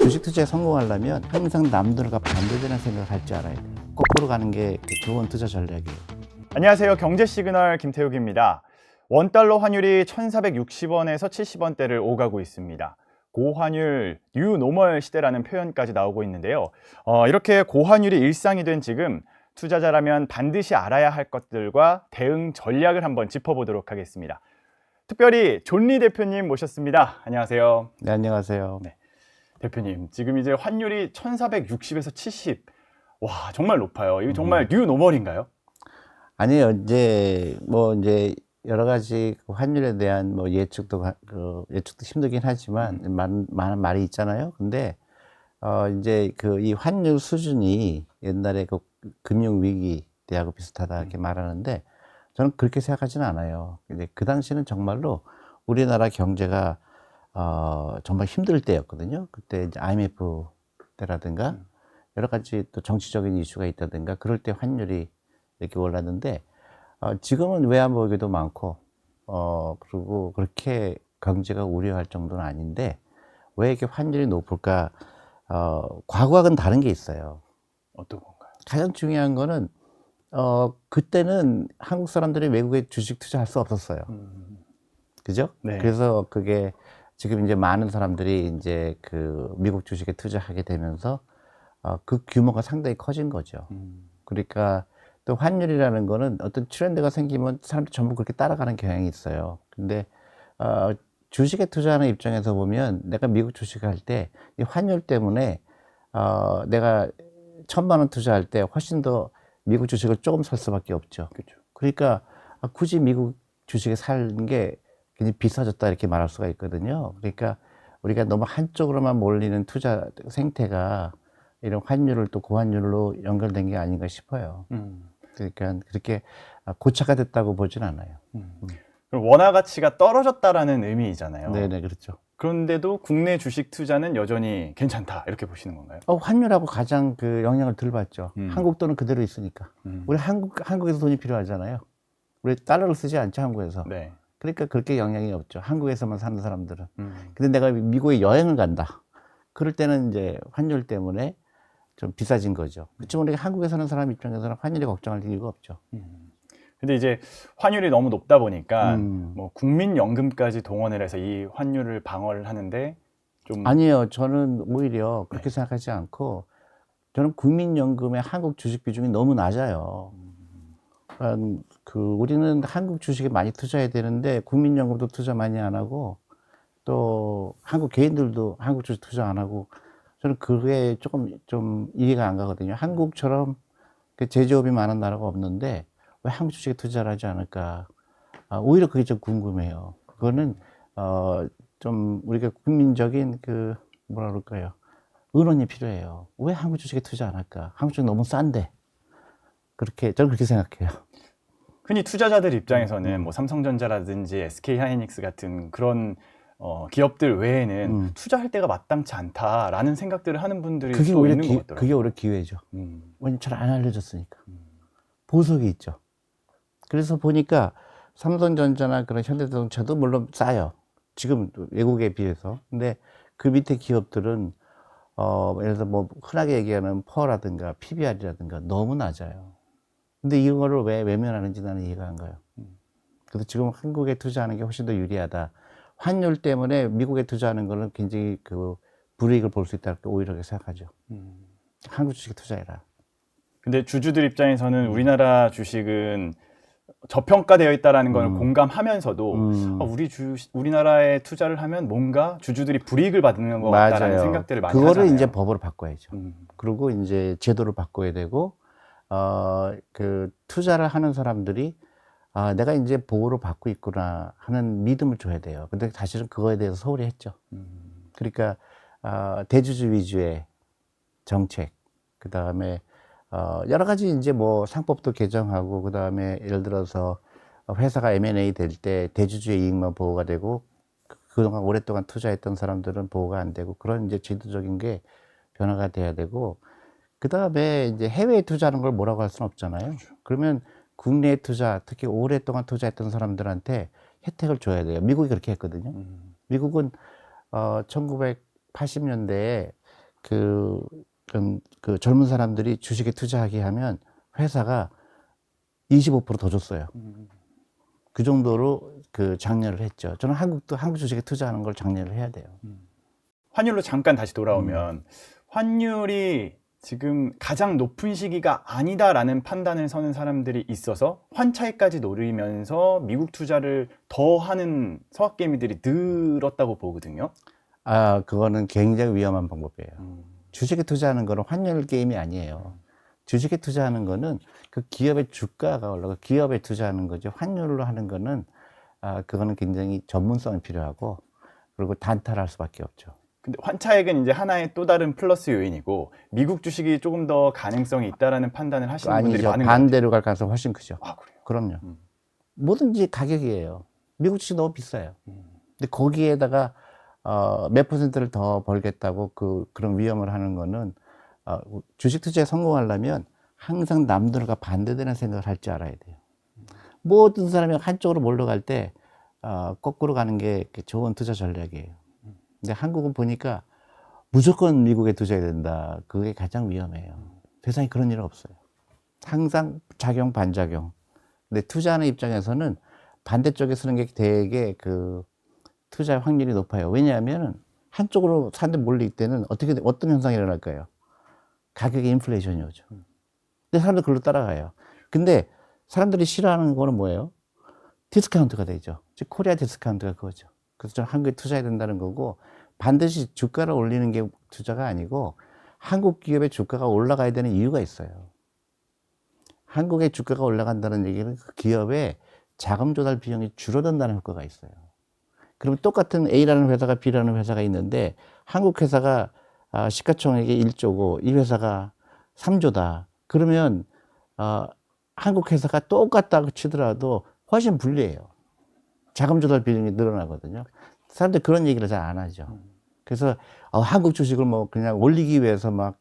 주식 투자에 성공하려면 항상 남들과 반대되는 생각을 할 줄 알아야 돼요. 거꾸로 가는 게 좋은 투자 전략이에요. 안녕하세요. 경제 시그널 김태욱입니다. 원달러 환율이 1,460원에서 70원대를 오가고 있습니다. 고환율, 뉴 노멀 시대라는 표현까지 나오고 있는데요. 이렇게 고환율이 일상이 된 지금 투자자라면 반드시 알아야 할 것들과 대응 전략을 한번 짚어보도록 하겠습니다. 특별히 존리 대표님 모셨습니다. 안녕하세요. 네, 안녕하세요. 네. 대표님, 지금 이제 환율이 1,460에서 70. 와, 정말 높아요. 이거 정말 뉴 노멀인가요? 아니요, 이제 여러 가지 환율에 대한 예측도 힘들긴 하지만 많은 말이 있잖아요. 근데 이제 이 환율 수준이 옛날에 그 금융 위기 때하고 비슷하다 이렇게 말하는데 저는 그렇게 생각하지는 않아요. 근데 그 당시는 정말로 우리나라 경제가 정말 힘들 때였거든요. 그때 이제 IMF 때라든가 여러 가지 또 정치적인 이슈가 있다든가 그럴 때 환율이 이렇게 올랐는데 지금은 외환보유고도 많고 그리고 그렇게 경제가 우려할 정도는 아닌데 왜 이렇게 환율이 높을까? 과거와는 다른 게 있어요. 어떤 건가요? 가장 중요한 거는 그때는 한국 사람들이 외국에 주식 투자할 수 없었어요. 그죠? 네. 그래서 그게 지금 이제 많은 사람들이 이제 그 미국 주식에 투자하게 되면서 그 규모가 상당히 커진 거죠. 그러니까 또 환율이라는 거는 어떤 트렌드가 생기면 사람들이 전부 그렇게 따라가는 경향이 있어요. 근데 주식에 투자하는 입장에서 보면 내가 미국 주식할 때 이 환율 때문에 내가 1,000만 원 투자할 때 훨씬 더 미국 주식을 조금 살 수밖에 없죠. 그렇죠. 그러니까 굳이 미국 주식에 사는 게 굉장히 비싸졌다 이렇게 말할 수가 있거든요. 그러니까 우리가 너무 한쪽으로만 몰리는 투자 생태가 이런 환율을 또 고환율로 연결된 게 아닌가 싶어요. 그러니까 그렇게 고착화 됐다고 보진 않아요. 그럼 원화 가치가 떨어졌다라는 의미이잖아요. 네네, 그렇죠. 그런데도 국내 주식 투자는 여전히 괜찮다 이렇게 보시는 건가요? 환율하고 가장 그 영향을 덜 받죠. 한국 돈은 그대로 있으니까. 우리 한국에서 돈이 필요하잖아요. 우리 달러를 쓰지 않죠, 한국에서. 네. 그러니까 그렇게 영향이 없죠. 한국에서만 사는 사람들은. 근데 내가 미국에 여행을 간다. 그럴 때는 이제 환율 때문에 좀 비싸진 거죠. 그렇지만 우리가 한국에 사는 사람 입장에서는 환율이 걱정할 이유가 없죠. 근데 이제 환율이 너무 높다 보니까 뭐 국민연금까지 동원을 해서 이 환율을 방어를 하는데 좀 아니에요. 저는 오히려 그렇게 생각하지 않고 저는 국민연금의 한국 주식 비중이 너무 낮아요. 우리는 한국 주식에 많이 투자해야 되는데 국민연금도 투자 많이 안 하고 또 한국 개인들도 한국 주식 투자 안 하고 저는 그게 조금 좀 이해가 안 가거든요. 한국처럼 그 제조업이 많은 나라가 없는데 왜 한국 주식에 투자를 하지 않을까? 오히려 그게 좀 궁금해요. 그거는 좀 우리가 국민적인 그 뭐라 그럴까요? 의논이 필요해요. 왜 한국 주식에 투자 안 할까? 한국 주식 너무 싼데. 저는 그렇게 생각해요. 흔히 투자자들 입장에서는 뭐 삼성전자라든지 SK하이닉스 같은 그런 기업들 외에는 투자할 때가 마땅치 않다라는 생각들을 하는 분들이 그게 또 오히려 있는 것 같더라고요. 그게 오히려 기회죠. 왜냐면 잘 안 알려졌으니까. 보석이 있죠. 그래서 보니까 삼성전자나 그런 현대자동차도 물론 싸요. 지금 외국에 비해서. 근데 그 밑에 기업들은 예를 들어서 뭐 흔하게 얘기하는 퍼라든가 PBR이라든가 너무 낮아요. 근데 이거를 왜 외면하는지 나는 이해가 안 가요. 그래서 지금 한국에 투자하는 게 훨씬 더 유리하다. 환율 때문에 미국에 투자하는 거는 굉장히 그 불이익을 볼 수 있다. 오히려 그렇게 생각하죠. 한국 주식에 투자해라. 근데 주주들 입장에서는 우리나라 주식은 저평가되어 있다라는 걸 공감하면서도 우리나라에 투자를 하면 뭔가 주주들이 불이익을 받는 것 같다라는 생각들을 많이 그거를 하잖아요. 이제 법으로 바꿔야죠. 그리고 이제 제도를 바꿔야 되고 그 투자를 하는 사람들이 내가 이제 보호를 받고 있구나 하는 믿음을 줘야 돼요. 근데 사실은 그거에 대해서 소홀히 했죠. 그러니까 대주주 위주의 정책, 그 다음에 여러 가지 이제 뭐 상법도 개정하고 그 다음에 예를 들어서 회사가 M&A 될 때 대주주의 이익만 보호가 되고 그동안 오랫동안 투자했던 사람들은 보호가 안 되고 그런 이제 제도적인 게 변화가 돼야 되고 그 다음에 이제 해외에 투자하는 걸 뭐라고 할 수는 없잖아요. 그렇죠. 그러면 국내 투자, 특히 오랫동안 투자했던 사람들한테 혜택을 줘야 돼요. 미국이 그렇게 했거든요. 미국은 1980년대에 그 젊은 사람들이 주식에 투자하게 하면 회사가 25%더 줬어요. 그 정도로 그 장려를 했죠. 저는 한국 주식에 투자하는 걸 장려를 해야 돼요. 환율로 잠깐 다시 돌아오면 환율이 지금 가장 높은 시기가 아니다라는 판단을 서는 사람들이 있어서 환차익까지 노리면서 미국 투자를 더 하는 서학개미들이 늘었다고 보거든요. 아, 그거는 굉장히 위험한 방법이에요. 주식에 투자하는 거는 환율 게임이 아니에요. 주식에 투자하는 거는 그 기업의 주가가 올라가 기업에 투자하는 거죠. 환율로 하는 거는 그거는 굉장히 전문성이 필요하고 그리고 단타를 할 수밖에 없죠. 근데 환차익은 이제 하나의 또 다른 플러스 요인이고 미국 주식이 조금 더 가능성이 있다라는 판단을 하시는 분들이 아니죠. 많은 것 같아요. 반대로 갈 가능성이 훨씬 크죠. 아, 그래요? 그럼요. 뭐든지 가격이에요. 미국 주식 너무 비싸요. 근데 거기에다가 몇 퍼센트를 더 벌겠다고 그런 위험을 하는 거는 주식 투자에 성공하려면 항상 남들과 반대되는 생각을 할 줄 알아야 돼요. 모든 사람이 한쪽으로 몰려갈 때 거꾸로 가는 게 좋은 투자 전략이에요. 근데 한국은 보니까 무조건 미국에 투자해야 된다. 그게 가장 위험해요. 세상에 그런 일은 없어요. 항상 작용, 반작용. 근데 투자하는 입장에서는 반대쪽에 쓰는 게 되게 그 투자 확률이 높아요. 왜냐하면 한쪽으로 사람들이 몰릴 때는 어떤 현상이 일어날까요? 가격의 인플레이션이 오죠. 근데 사람들 그걸로 따라가요. 근데 사람들이 싫어하는 거는 뭐예요? 디스카운트가 되죠. 즉 코리아 디스카운트가 그거죠. 그래서 저는 한국에 투자해야 된다는 거고 반드시 주가를 올리는 게 투자가 아니고 한국 기업의 주가가 올라가야 되는 이유가 있어요. 한국의 주가가 올라간다는 얘기는 그 기업의 자금 조달 비용이 줄어든다는 효과가 있어요. 그러면 똑같은 A라는 회사가 B라는 회사가 있는데 한국 회사가 시가총액이 1조고 이 회사가 3조다. 그러면 한국 회사가 똑같다고 치더라도 훨씬 불리해요. 자금 조달 비용이 늘어나거든요. 사람들 그런 얘기를 잘 안 하죠. 그래서 한국 주식을 뭐 그냥 올리기 위해서 막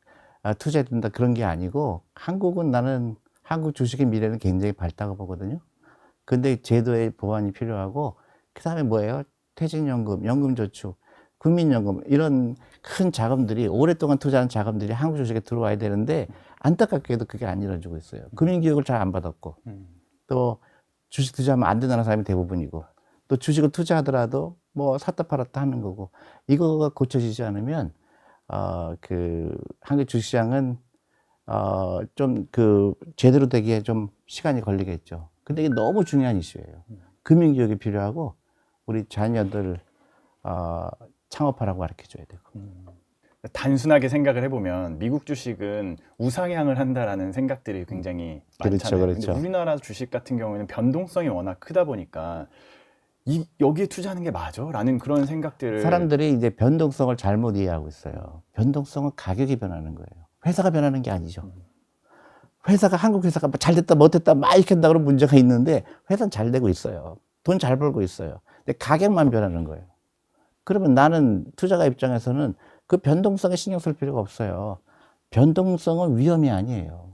투자해야 된다 그런 게 아니고 나는 한국 주식의 미래는 굉장히 밝다고 보거든요. 근데 제도의 보완이 필요하고 그다음에 뭐예요? 퇴직연금, 연금저축, 국민연금 이런 큰 자금들이 오랫동안 투자한 자금들이 한국 주식에 들어와야 되는데 안타깝게도 그게 안 이루어지고 있어요. 금융교육을 잘 안 받았고 또 주식 투자하면 안 된다는 사람이 대부분이고 또 주식을 투자하더라도 뭐 샀다 팔았다 하는 거고 이거가 고쳐지지 않으면 그 한국 주식시장은 좀 제대로 되기에 좀 시간이 걸리겠죠. 근데 이게 너무 중요한 이슈예요. 금융교육이 필요하고 우리 자녀들 창업하라고 가르쳐줘야 되고. 단순하게 생각을 해보면 미국 주식은 우상향을 한다라는 생각들이 굉장히 그렇죠, 많잖아요. 그렇죠. 근데 우리나라 주식 같은 경우에는 변동성이 워낙 크다 보니까 여기에 투자하는 게 맞아? 라는 그런 생각들을 사람들이 이제 변동성을 잘못 이해하고 있어요. 변동성은 가격이 변하는 거예요. 회사가 변하는 게 아니죠. 한국 회사가 잘 됐다 못했다 막 이렇게 한다 그러면 문제가 있는데 회사는 잘 되고 있어요. 돈 잘 벌고 있어요. 근데 가격만 변하는 거예요. 그러면 나는 투자가 입장에서는 그 변동성에 신경 쓸 필요가 없어요. 변동성은 위험이 아니에요.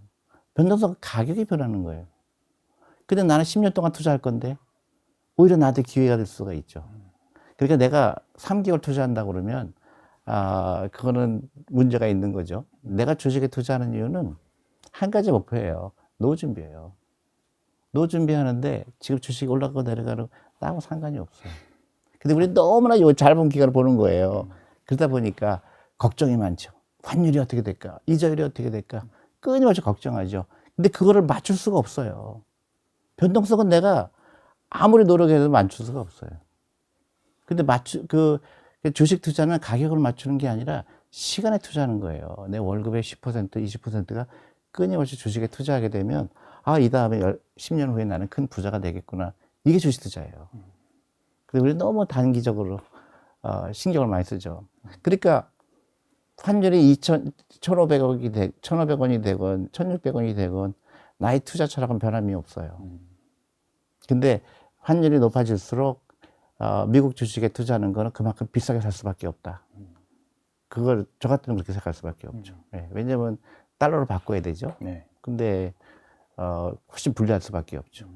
변동성은 가격이 변하는 거예요. 근데 나는 10년 동안 투자할 건데 오히려 나한테 기회가 될 수가 있죠. 그러니까 내가 3개월 투자한다고 그러면 그거는 문제가 있는 거죠. 내가 주식에 투자하는 이유는 한 가지 목표예요. 노후 준비예요. 노후 준비하는데 지금 주식이 올라가고 내려가고 나하고 상관이 없어요. 근데 우리 너무나 요 짧은 기간을 보는 거예요. 그러다 보니까 걱정이 많죠. 환율이 어떻게 될까? 이자율이 어떻게 될까? 끊임없이 걱정하죠. 근데 그거를 맞출 수가 없어요. 변동성은 내가 아무리 노력해도 맞출 수가 없어요. 근데 주식 투자는 가격을 맞추는 게 아니라 시간에 투자하는 거예요. 내 월급의 10%, 20%가 끊임없이 주식에 투자하게 되면 이 다음에 10년 후에 나는 큰 부자가 되겠구나. 이게 주식 투자예요. 근데 우리 너무 단기적으로 신경을 많이 쓰죠. 그러니까 환율이 1,500원이 되건 1,600원이 되건 나의 투자 철학은 변함이 없어요. 근데 환율이 높아질수록 미국 주식에 투자하는 거는 그만큼 비싸게 살 수밖에 없다. 그걸 저 같으면 그렇게 생각할 수밖에 없죠. 네, 왜냐면 달러로 바꿔야 되죠. 네. 근데 훨씬 불리할 수밖에 없죠.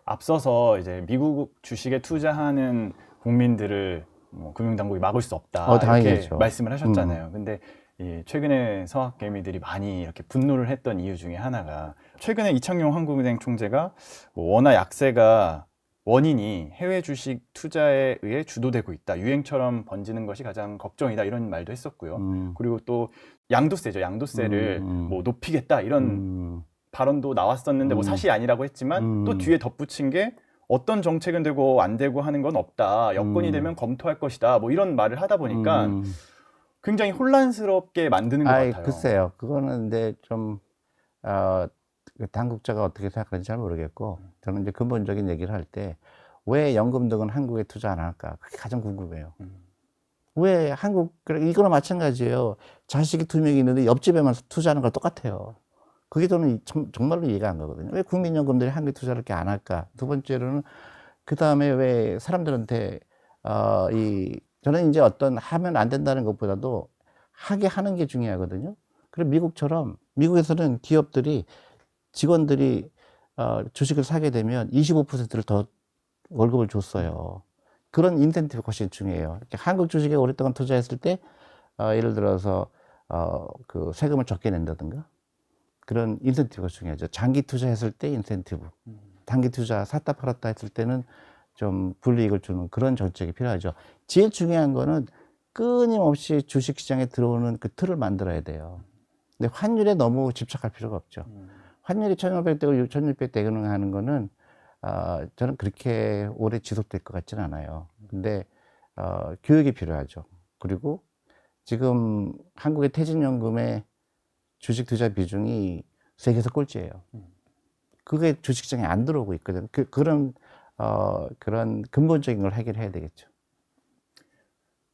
앞서서 이제 미국 주식에 투자하는 국민들을 금융당국이 막을 수 없다 이렇게 당연히죠. 말씀을 하셨잖아요. 근데 최근에 서학개미들이 많이 이렇게 분노를 했던 이유 중에 하나가 최근에 이창용 한국은행 총재가 뭐 원화 약세가 원인이 해외 주식 투자에 의해 주도되고 있다. 유행처럼 번지는 것이 가장 걱정이다. 이런 말도 했었고요. 그리고 또 양도세죠. 양도세를 뭐 높이겠다. 이런 발언도 나왔었는데 뭐 사실이 아니라고 했지만 또 뒤에 덧붙인 게 어떤 정책은 되고 안 되고 하는 건 없다. 여건이 되면 검토할 것이다. 뭐 이런 말을 하다 보니까 굉장히 혼란스럽게 만드는 것 같아요. 글쎄요. 그거는 이제 좀, 어, 그 당국자가 어떻게 생각하는지 잘 모르겠고, 저는 이제 근본적인 얘기를 할 때, 왜 연금 등은 한국에 투자 안 할까? 그게 가장 궁금해요. 왜 이거랑 마찬가지예요. 자식이 2명이 있는데 옆집에만 투자하는 거 똑같아요. 그게 저는 정말로 이해가 안 가거든요. 왜 국민연금들이 한국에 투자를 이렇게 안 할까? 두 번째로는, 그 다음에 왜 사람들한테, 저는 이제 어떤 하면 안 된다는 것보다도 하게 하는 게 중요하거든요. 그리고 미국에서는 기업들이 직원들이 주식을 사게 되면 25%를 더 월급을 줬어요. 그런 인센티브가 훨씬 중요해요. 한국 주식에 오랫동안 투자했을 때, 예를 들어서, 그 세금을 적게 낸다든가, 그런 인센티브가 중요하죠. 장기 투자했을 때 인센티브. 단기 투자 샀다 팔았다 했을 때는 좀 불이익을 주는 그런 정책이 필요하죠. 제일 중요한 거는 끊임없이 주식시장에 들어오는 그 틀을 만들어야 돼요. 근데 환율에 너무 집착할 필요가 없죠. 환율이 1,500대고 1,600대 하는 거는, 저는 그렇게 오래 지속될 것 같지는 않아요. 근데, 교육이 필요하죠. 그리고 지금 한국의 퇴직연금의 주식 투자 비중이 세계에서 꼴찌예요. 그게 주식시장에 안 들어오고 있거든. 그런 근본적인 걸 해결해야 되겠죠.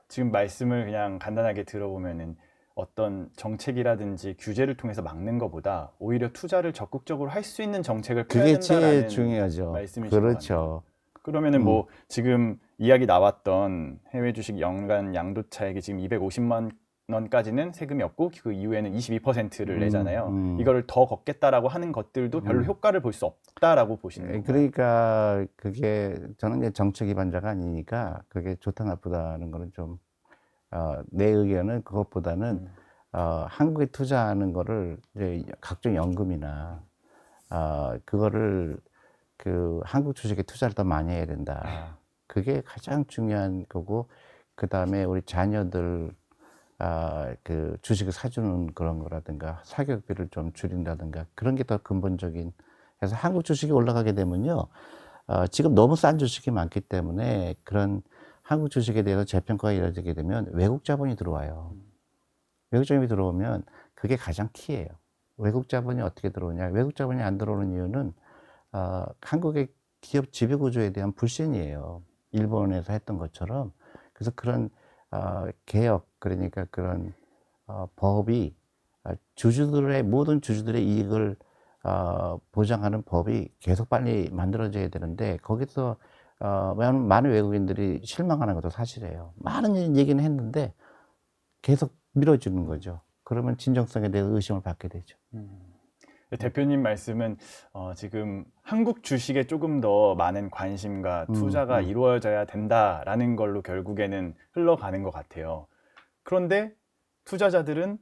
지금 말씀을 그냥 간단하게 들어보면은 어떤 정책이라든지 규제를 통해서 막는 것보다 오히려 투자를 적극적으로 할 수 있는 정책을 펴야 그게 된다라는 제일 중요하죠. 말씀이신 것 같네요. 그렇죠. 그러면은 뭐 지금 이야기 나왔던 해외 주식 연간 양도 차익이 지금 250만 원까지는 세금이 없고 그 이후에는 22%를 내잖아요. 이거를 더 걷겠다라고 하는 것들도 별로 효과를 볼 수 없다라고 보시는 건가요? 그러니까 그게 저는 이제 정책 위반자가 아니니까 그게 좋다 나쁘다는 거는 좀, 내 의견은 그것보다는, 한국에 투자하는 거를 이제 각종 연금이나, 그거를 그 한국 주식에 투자를 더 많이 해야 된다. 그게 가장 중요한 거고, 그 다음에 우리 자녀들, 그 주식을 사주는 그런 거라든가, 사교육비를 좀 줄인다든가, 그런 게 더 근본적인. 그래서 한국 주식이 올라가게 되면요, 지금 너무 싼 주식이 많기 때문에 그런 한국 주식에 대해서 재평가가 이루어지게 되면 외국 자본이 들어와요. 외국 자본이 들어오면 그게 가장 키예요. 외국 자본이 어떻게 들어오냐? 외국 자본이 안 들어오는 이유는, 한국의 기업 지배구조에 대한 불신이에요. 일본에서 했던 것처럼. 그래서 그런, 개혁, 그러니까 그런, 법이, 모든 주주들의 이익을, 보장하는 법이 계속 빨리 만들어져야 되는데, 거기서, 많은 외국인들이 실망하는 것도 사실이에요. 많은 얘기는 했는데, 계속 미뤄지는 거죠. 그러면 진정성에 대해서 의심을 받게 되죠. 대표님 말씀은 지금 한국 주식에 조금 더 많은 관심과 투자가 이루어져야 된다라는 걸로 결국에는 흘러가는 것 같아요. 그런데 투자자들은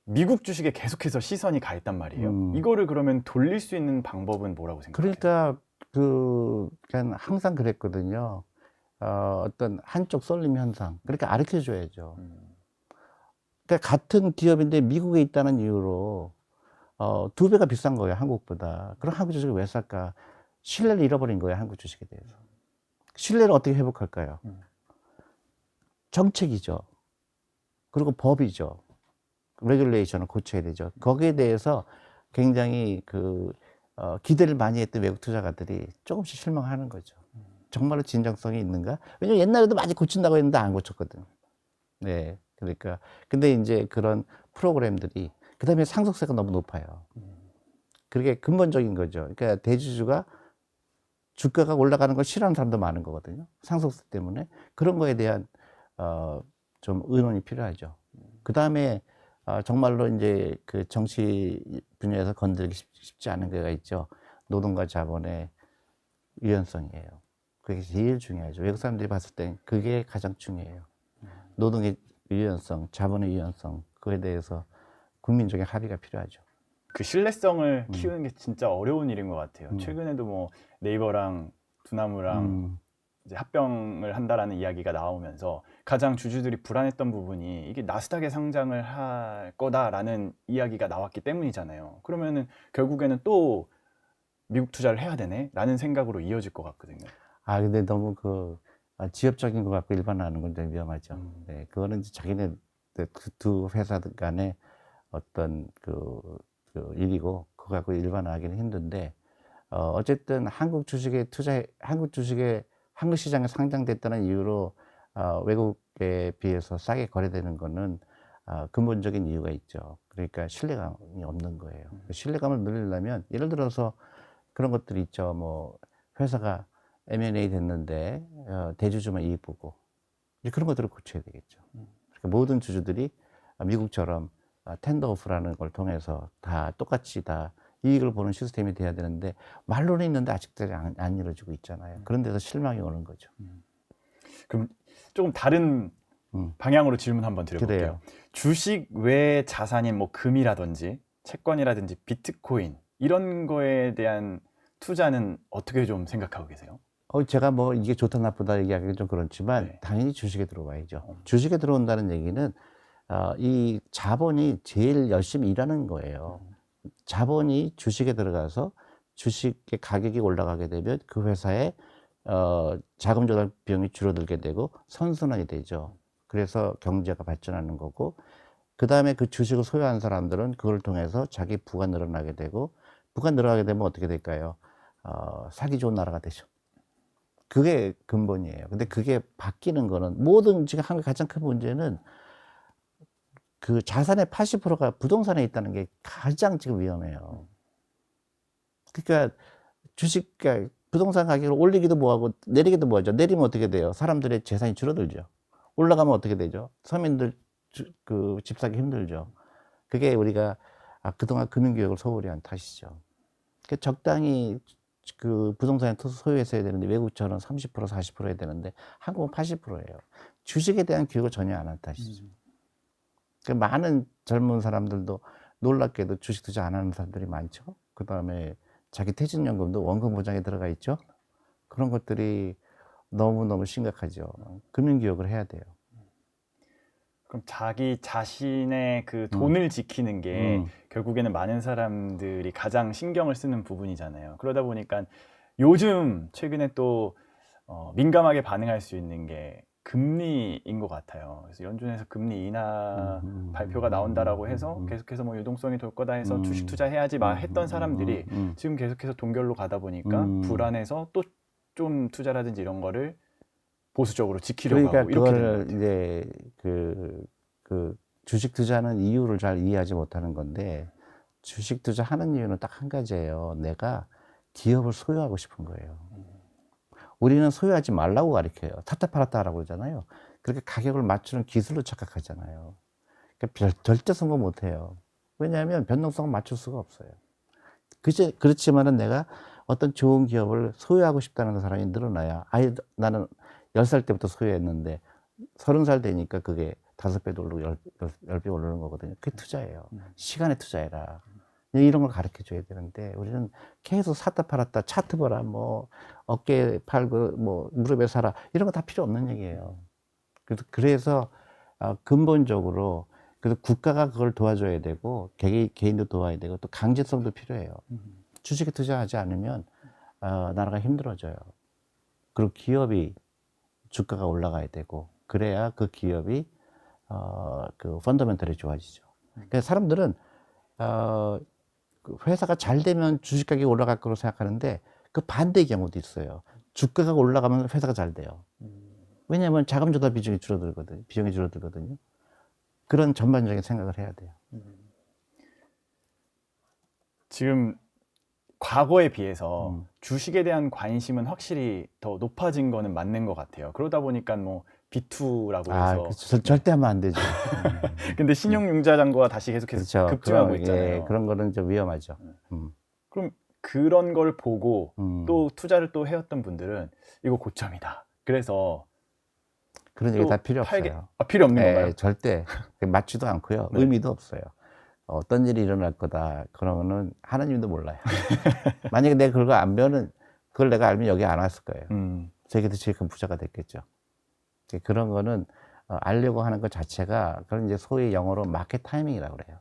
미국 주식에 계속해서 시선이 가 있단 말이에요. 이거를 그러면 돌릴 수 있는 방법은 뭐라고 생각해요? 그러니까 그냥 항상 그랬거든요. 어떤 한쪽 쏠림 현상. 그러니까 가르쳐 줘야죠. 그러니까 같은 기업인데 미국에 있다는 이유로 2배가 비싼 거예요, 한국보다. 그럼 한국 주식을 왜 살까? 신뢰를 잃어버린 거예요, 한국 주식에 대해서. 신뢰를 어떻게 회복할까요? 정책이죠. 그리고 법이죠. 레귤레이션을 고쳐야 되죠. 거기에 대해서 굉장히 기대를 많이 했던 외국 투자가들이 조금씩 실망하는 거죠. 정말로 진정성이 있는가? 왜냐면 옛날에도 많이 고친다고 했는데 안 고쳤거든. 네. 그러니까. 근데 이제 그런 프로그램들이, 그 다음에 상속세가 너무 높아요. 그게 근본적인 거죠. 그러니까 대주주가 주가가 올라가는 걸 싫어하는 사람도 많은 거거든요. 상속세 때문에. 그런 거에 대한, 좀 의논이 필요하죠. 그 다음에, 정말로 이제 그 정치 분야에서 건드리기 쉽지 않은 거가 있죠. 노동과 자본의 유연성이에요. 그게 제일 중요하죠. 외국 사람들이 봤을 땐 그게 가장 중요해요. 노동의 유연성, 자본의 유연성. 그거에 대해서 국민적인 합의가 필요하죠. 그 신뢰성을 키우는 게 진짜 어려운 일인 것 같아요. 음. 최근에도 뭐 네이버랑 두나무랑 이제 합병을 한다라는 이야기가 나오면서 가장 주주들이 불안했던 부분이 이게 나스닥에 상장을 할 거다라는 이야기가 나왔기 때문이잖아요. 그러면은 결국에는 또 미국 투자를 해야 되네라는 생각으로 이어질 것 같거든요. 근데 너무 지엽적인 것 같고 일반화하는 건 좀 위험하죠. 네, 그거는 이제 자기네 두 회사 간의 어떤 그 일이고, 그거 갖고 일반화하기는 힘든데, 어쨌든 한국 시장에 상장됐다는 이유로 외국에 비해서 싸게 거래되는 거는 근본적인 이유가 있죠. 그러니까 신뢰감이 없는 거예요. 신뢰감을 늘리려면 예를 들어서 그런 것들이 있죠. 뭐 회사가 M&A 됐는데 대주주만 이익 보고, 이제 그런 것들을 고쳐야 되겠죠. 그러니까 모든 주주들이 미국처럼 텐더 오프라는 걸 통해서 다 똑같이 다 이익을 보는 시스템이 돼야 되는데, 말로는 있는데 아직까지 안 이루어지고 있잖아요. 그런 데서 실망이 오는 거죠. 그럼 조금 다른 음. 방향으로 질문 한번 드려볼게요. 그래요. 주식 외 자산인 뭐 금이라든지 채권이라든지 비트코인 이런 거에 대한 투자는 어떻게 좀 생각하고 계세요? 제가 뭐 이게 좋다 나쁘다 얘기하기는 좀 그렇지만, 네. 당연히 주식에 들어와야죠. 주식에 들어온다는 얘기는 이 자본이 제일 열심히 일하는 거예요. 자본이 주식에 들어가서 주식의 가격이 올라가게 되면 그 회사의 자금 조달 비용이 줄어들게 되고 선순환이 되죠. 그래서 경제가 발전하는 거고, 그 다음에 그 주식을 소유한 사람들은 그걸 통해서 자기 부가 늘어나게 되고, 부가 늘어나게 되면 어떻게 될까요? 살기 좋은 나라가 되죠. 그게 근본이에요. 근데 그게 바뀌는 거는, 지금 한국의 가장 큰 문제는 그 자산의 80%가 부동산에 있다는 게 가장 지금 위험해요. 그러니까 부동산 가격을 올리기도 뭐하고 내리기도 뭐하죠. 내리면 어떻게 돼요? 사람들의 재산이 줄어들죠. 올라가면 어떻게 되죠? 서민들 집 사기 힘들죠. 그게 우리가 그동안 금융교육을 소홀히 한 탓이죠. 적당히 그 부동산에 소유했어야 되는데, 외국처럼 30% 40% 해야 되는데 한국은 80%예요. 주식에 대한 교육을 전혀 안 한 탓이죠. 많은 젊은 사람들도 놀랍게도 주식 투자 안 하는 사람들이 많죠. 그 다음에 자기 퇴직연금도 원금 보장에 들어가 있죠. 그런 것들이 너무너무 심각하죠. 금융교육을 해야 돼요. 그럼 자기 자신의 그 돈을 지키는 게 결국에는 많은 사람들이 가장 신경을 쓰는 부분이잖아요. 그러다 보니까 요즘 최근에 또 민감하게 반응할 수 있는 게 금리인 것 같아요. 그래서 연준에서 금리 인하 발표가 나온다라고 해서 계속해서 뭐 유동성이 돌 거다 해서 주식 투자해야지 했던 사람들이 지금 계속해서 동결로 가다 보니까 불안해서 또 좀 투자라든지 이런 거를 보수적으로 지키려고 그러니까 하고 이렇게 되는 것 그걸 같아요. 이제 그 주식 투자하는 이유를 잘 이해하지 못하는 건데, 주식 투자하는 이유는 딱 한 가지예요. 내가 기업을 소유하고 싶은 거예요. 우리는 소유하지 말라고 가르쳐요. 샀다 팔았다 하라고 그러잖아요. 그렇게 가격을 맞추는 기술로 착각하잖아요. 그러니까 절대 성공 못 해요. 왜냐하면 변동성을 맞출 수가 없어요. 그렇지만은 내가 어떤 좋은 기업을 소유하고 싶다는 사람이 늘어나야, 나는 10살 때부터 소유했는데 30살 되니까 그게 5배도 오르고 10배 오르는 거거든요. 그게 투자예요. 시간에 투자해라. 이런 걸 가르쳐 줘야 되는데, 우리는 계속 샀다 팔았다, 차트 보라, 뭐 어깨에 팔고 뭐 무릎에 사라, 이런 거 다 필요 없는 얘기예요. 그래서 근본적으로 그래서 국가가 그걸 도와줘야 되고, 개인도 도와야 되고, 또 강제성도 필요해요. 주식에 투자하지 않으면 나라가 힘들어져요. 그리고 기업이 주가가 올라가야 되고, 그래야 그 기업이 그 펀더멘털이 좋아지죠. 그러니까 사람들은 그 회사가 잘 되면 주식 가격이 올라갈 거로 생각하는데, 그 반대의 경우도 있어요. 주가가 올라가면 회사가 잘 돼요. 왜냐하면 자금 조달 비용이 줄어들거든요. 그런 전반적인 생각을 해야 돼요. 지금 과거에 비해서 주식에 대한 관심은 확실히 더 높아진 거는 맞는 것 같아요. 그러다 보니까 뭐 B2라고 해서 절대 하면 안 되죠. 근데 신용융자 잔고가 다시 계속해서 그렇죠. 급증하고 있잖아요. 그런 거는 좀 위험하죠. 그럼 그런 걸 보고 음. 또 투자를 또 해왔던 분들은 이거 고점이다. 그래서 그런 얘기 또 다 필요 팔게 없어요. 필요 없는 건가요? 예, 절대 맞지도 않고요. 네. 의미도 없어요. 어떤 일이 일어날 거다. 그러면은 하나님도 몰라요. 만약에 내가 그걸 안 배우는 그걸 내가 알면 여기 안 왔을 거예요. 세계에서 제일 큰 부자가 됐겠죠. 그런 거는 알려고 하는 것 자체가 그런 이제 소위 영어로 마켓 타이밍이라고 그래요.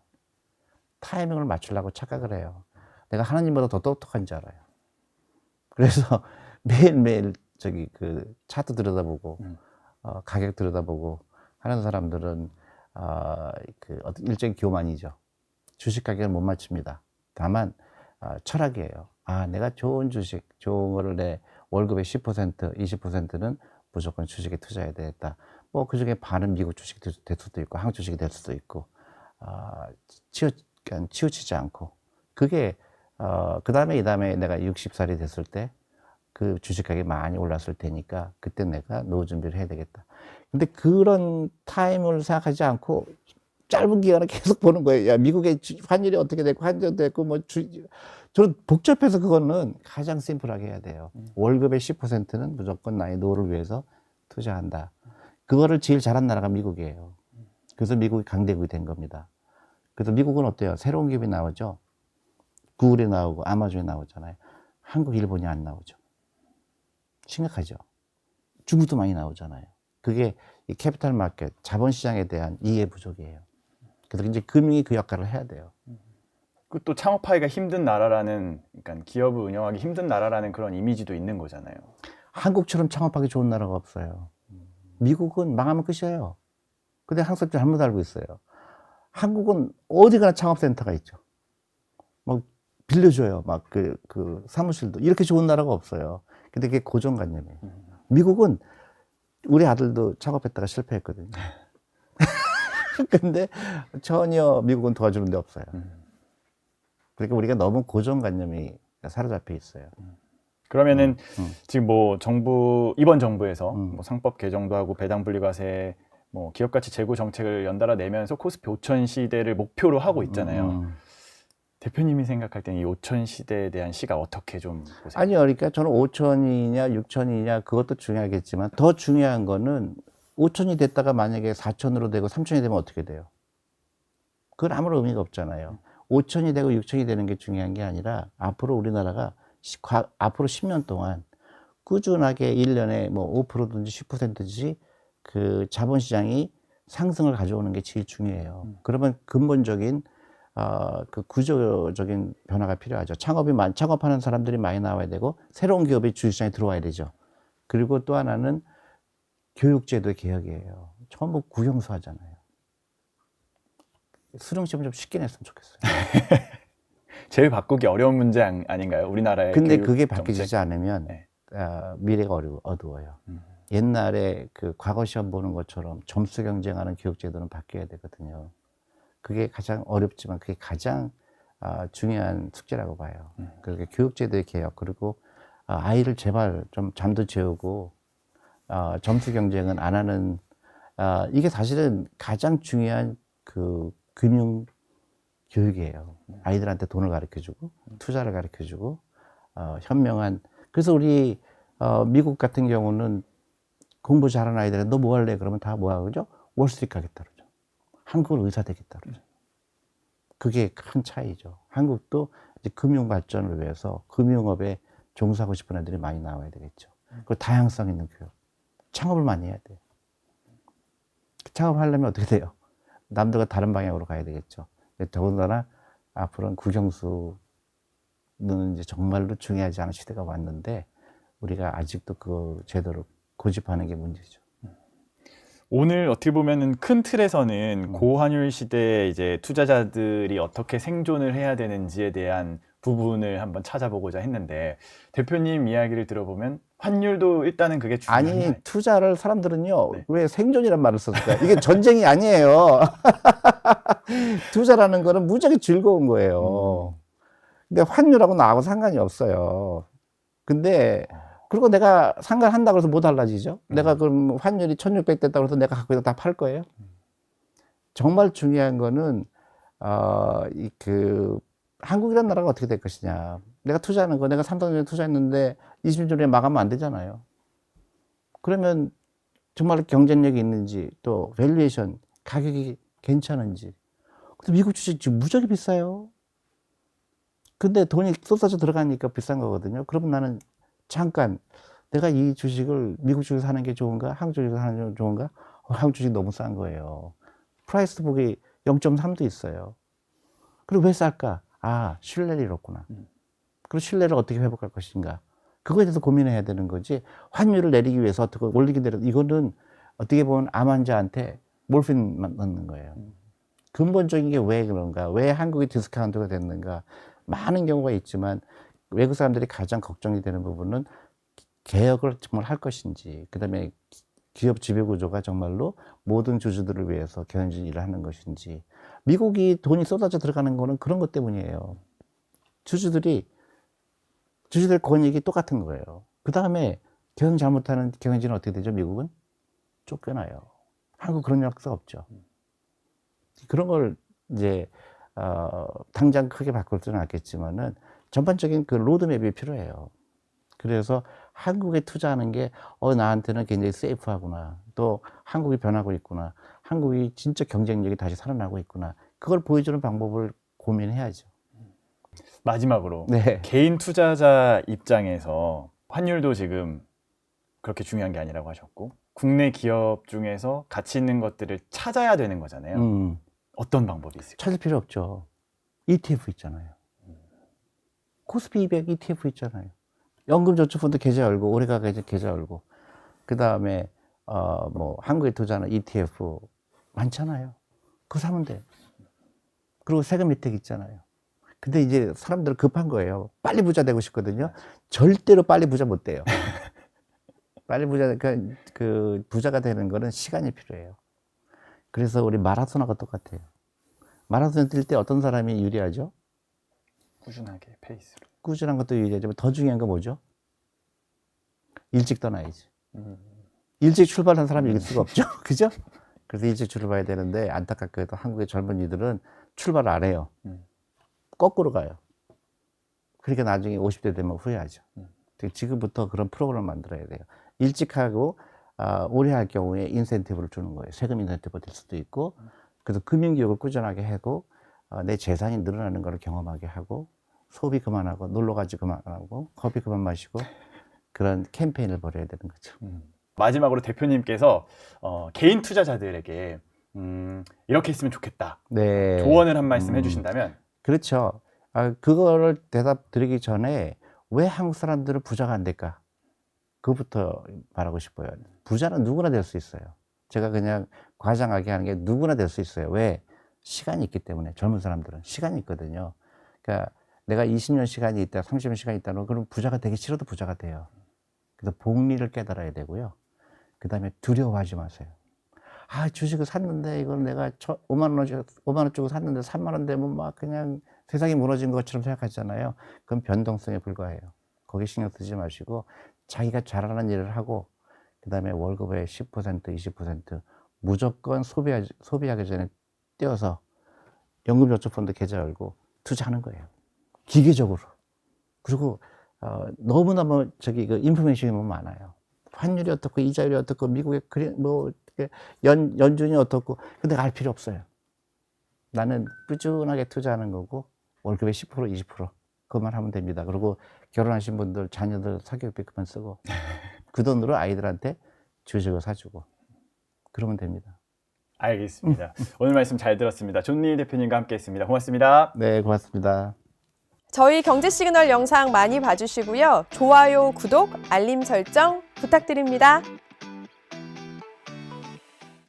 타이밍을 맞추려고 착각을 해요. 내가 하나님보다 더 똑똑한 줄 알아요. 그래서 매일매일 저기 그 차트 들여다보고 가격 들여다보고 하는 사람들은 그 어떤 일종의 교만이죠. 주식 가격을 못 맞춥니다. 다만 철학이에요. 내가 좋은 주식, 좋은 거를 내 월급의 10%, 20%는 무조건 주식에 투자해야 되겠다. 뭐 그중에 반은 미국 주식이 될 수도 있고 한국 주식이 될 수도 있고 치우치지 않고 그게 그 다음에 이 다음에 내가 60살이 됐을 때 그 주식 가격이 많이 올랐을 테니까 그때 내가 노후 준비를 해야 되겠다. 근데 그런 타임을 생각하지 않고 짧은 기간을 계속 보는 거예요. 야, 미국의 환율이 어떻게 됐고, 환율이 어떻게 됐고, 저는 복잡해서 그거는 가장 심플하게 해야 돼요. 월급의 10%는 무조건 나의 노후를 위해서 투자한다. 그거를 제일 잘한 나라가 미국이에요. 그래서 미국이 강대국이 된 겁니다. 그래서 미국은 어때요? 새로운 기업이 나오죠? 구글이 나오고 아마존이 나오잖아요. 한국, 일본이 안 나오죠. 심각하죠. 중국도 많이 나오잖아요. 그게 이 캐피탈 마켓, 자본시장에 대한 이해 부족이에요. 그래서 이제 금융이 그 역할을 해야 돼요. 또 창업하기가 힘든 나라라는, 그러니까 기업을 운영하기 힘든 나라라는 그런 이미지도 있는 거잖아요. 한국처럼 창업하기 좋은 나라가 없어요. 미국은 망하면 끝이에요. 근데 한국 사람들 잘못 알고 있어요. 한국은 어디 가나 창업센터가 있죠. 막 빌려줘요. 막 그 사무실도. 이렇게 좋은 나라가 없어요. 근데 그게 고정관념이에요. 미국은 우리 아들도 창업했다가 실패했거든요. 근데 전혀 미국은 도와주는 데 없어요. 그러니까 우리가 너무 고정관념이 사로잡혀 있어요. 그러면은 지금 뭐 이번 정부에서 뭐 상법 개정도 하고 배당 분리과세, 뭐 기업가치 제고 정책을 연달아 내면서 코스피 5천 시대를 목표로 하고 있잖아요. 대표님이 생각할 때는 이 5천 시대에 대한 시각 어떻게 좀 보세요? 아니요, 그러니까 저는 5천이냐 6천이냐 그것도 중요하겠지만 더 중요한 거는 5천이 됐다가 만약에 4천으로 되고 3천이 되면 어떻게 돼요? 그건 아무런 의미가 없잖아요. 5천이 되고 6천이 되는 게 중요한 게 아니라 앞으로 우리나라가 앞으로 10년 동안 꾸준하게 1년에 뭐 5%든지 10%든지 그 자본시장이 상승을 가져오는 게 제일 중요해요. 그러면 근본적인 그 구조적인 변화가 필요하죠. 창업하는 사람들이 많이 나와야 되고 새로운 기업이 주식시장에 들어와야 되죠. 그리고 또 하나는 교육제도의 개혁이에요. 전부 국영수 하잖아요. 수능시험 좀 쉽게 냈으면 좋겠어요. 제일 바꾸기 어려운 문제 아닌가요? 우리나라의 근데 교육 그게 정책? 바뀌지 않으면 네. 미래가 어두워요. 옛날에 그 과거 시험 보는 것처럼 점수 경쟁하는 교육제도는 바뀌어야 되거든요. 그게 가장 어렵지만 그게 가장 중요한 숙제라고 봐요. 그러니까 교육제도의 개혁, 그리고 아이를 제발 좀 잠도 재우고 점수 경쟁은 안 하는, 이게 사실은 가장 중요한 그 금융 교육이에요. 아이들한테 돈을 가르쳐주고 투자를 가르쳐주고 현명한. 그래서 우리 미국 같은 경우는 공부 잘하는 아이들은 너 뭐 할래? 그러면 다 뭐 하죠? 월스트리트 가겠다 그러죠. 한국은 의사 되겠다 그러죠. 그게 큰 차이죠. 한국도 이제 금융 발전을 위해서 금융업에 종사하고 싶은 애들이 많이 나와야 되겠죠. 그리고 다양성 있는 교육. 창업을 많이 해야 돼요. 창업하려면 어떻게 돼요? 남들과 다른 방향으로 가야 되겠죠. 더군다나 앞으로는 국영수는 이제 정말로 중요하지 않은 시대가 왔는데 우리가 아직도 그 제도를 고집하는 게 문제죠. 오늘 어떻게 보면은 큰 틀에서는 고환율 시대에 이제 투자자들이 어떻게 생존을 해야 되는지에 대한 부분을 한번 찾아보고자 했는데, 대표님 이야기를 들어보면 환율도 일단은 그게 중요한 게 아니, 투자를 사람들은요, 네. 왜 생존이란 말을 썼을까? 이게 전쟁이 아니에요. 투자라는 거는 무지하게 즐거운 거예요. 근데 환율하고 나하고 상관이 없어요. 근데, 그리고 내가 상관한다고 해서 뭐 달라지죠? 내가 그럼 환율이 1600 됐다고 해서 내가 갖고 있다 다 팔 거예요? 정말 중요한 거는, 한국이라는 나라가 어떻게 될 것이냐. 내가 투자하는 거, 내가 3년 전에 투자했는데 20년 전에 마감하면 안 되잖아요. 그러면 정말 경쟁력이 있는지, 또 밸류에이션, 가격이 괜찮은지. 근데 미국 주식 지금 무지하게 비싸요. 근데 돈이 쏟아져 들어가니까 비싼 거거든요. 그러면 나는 잠깐 내가 이 주식을 미국 주식을 사는 게 좋은가? 한국 주식을 사는 게 좋은가? 한국 주식 너무 싼 거예요. 프라이스 북이 0.3도 있어요. 그리고 왜 쌀까? 아, 신뢰를 잃었구나. 그리고 신뢰를 어떻게 회복할 것인가? 그거에 대해서 고민해야 되는 거지. 환율을 내리기 위해서 어떻게 올리기 내려 이거는 어떻게 보면 암 환자한테 몰핀 넣는 거예요. 근본적인 게 왜 그런가? 왜 한국이 디스카운트가 됐는가? 많은 경우가 있지만 외국 사람들이 가장 걱정이 되는 부분은 개혁을 정말 할 것인지, 그다음에 기업 지배 구조가 정말로 모든 주주들을 위해서 경영진 일을 하는 것인지. 미국이 돈이 쏟아져 들어가는 거는 그런 것 때문이에요. 주주들 권익이 똑같은 거예요. 그 다음에 경영 잘못하는 경영진은 어떻게 되죠? 미국은 쫓겨나요. 한국 그런 역사가 없죠. 그런 걸 이제 당장 크게 바꿀 수는 않겠지만은 전반적인 그 로드맵이 필요해요. 그래서 한국에 투자하는 게 나한테는 굉장히 세이프하구나. 또 한국이 변하고 있구나. 한국이 진짜 경쟁력이 다시 살아나고 있구나. 그걸 보여주는 방법을 고민해야죠. 마지막으로 네. 개인 투자자 입장에서 환율도 지금 그렇게 중요한 게 아니라고 하셨고 국내 기업 중에서 가치 있는 것들을 찾아야 되는 거잖아요. 어떤 방법이 있을까요? 찾을 필요 없죠. ETF 있잖아요. 코스피 200 ETF 있잖아요. 연금저축펀드 계좌 열고, 올해가 계좌 열고, 그 다음에 뭐 한국에 투자하는 ETF 많잖아요. 그거 사면 돼. 그리고 세금 혜택 있잖아요. 근데 이제 사람들은 급한 거예요. 빨리 부자 되고 싶거든요. 절대로 빨리 부자 못 돼요. 빨리 부자, 그 부자가 되는 거는 시간이 필요해요. 그래서 우리 마라톤하고 똑같아요. 마라톤 뛸 때 어떤 사람이 유리하죠? 꾸준하게 페이스로. 꾸준한 것도 유리하지만 더 중요한 건 뭐죠? 일찍 떠나야지. 일찍 출발한 사람이 이길 수가 없죠. 그죠? 그래서 일찍 출발해야 되는데 안타깝게도 한국의 젊은이들은 출발 안 해요. 거꾸로 가요. 그러니까 나중에 50대 되면 후회하죠. 지금부터 그런 프로그램을 만들어야 돼요. 일찍 하고 오래 할 경우에 인센티브를 주는 거예요. 세금 인센티브가 될 수도 있고, 그래서 금융교육을 꾸준하게 하고 내 재산이 늘어나는 걸 경험하게 하고, 소비 그만하고 놀러 가지 그만하고 커피 그만 마시고 그런 캠페인을 벌여야 되는 거죠. 마지막으로 대표님께서 개인 투자자들에게 이렇게 했으면 좋겠다. 네. 조언을 한 말씀 해주신다면? 그렇죠. 그거를 대답 드리기 전에 왜 한국 사람들은 부자가 안 될까? 그것부터 말하고 싶어요. 부자는 누구나 될 수 있어요. 제가 그냥 과장하게 하는 게 누구나 될 수 있어요. 왜? 시간이 있기 때문에. 젊은 사람들은 시간이 있거든요. 그러니까 내가 20년 시간이 있다, 30년 시간이 있다면 그럼 부자가 되기 싫어도 부자가 돼요. 그래서 복리를 깨달아야 되고요. 그 다음에 두려워하지 마세요. 주식을 샀는데 이걸 내가 5만 원 주고 샀는데 3만 원 되면 막 그냥 세상이 무너진 것처럼 생각하잖아요. 그건 변동성에 불과해요. 거기 신경 쓰지 마시고 자기가 잘하는 일을 하고, 그 다음에 월급의 10%, 20% 무조건 소비하기 전에 떼어서 연금저축펀드 계좌 열고 투자하는 거예요. 기계적으로. 그리고 너무너무 인포메이션이 너무 많아요. 환율이 어떻고 이자율이 어떻고 미국의 연준이 어떻고, 근데 알 필요 없어요. 나는 꾸준하게 투자하는 거고 월급의 10%, 20% 그것만 하면 됩니다. 그리고 결혼하신 분들 자녀들 사교육비 그만 쓰고 그 돈으로 아이들한테 주식을 사주고 그러면 됩니다. 알겠습니다. 오늘 말씀 잘 들었습니다. 존리 대표님과 함께했습니다. 고맙습니다. 네, 고맙습니다. 저희 경제 시그널 영상 많이 봐주시고요. 좋아요, 구독, 알림 설정 부탁드립니다.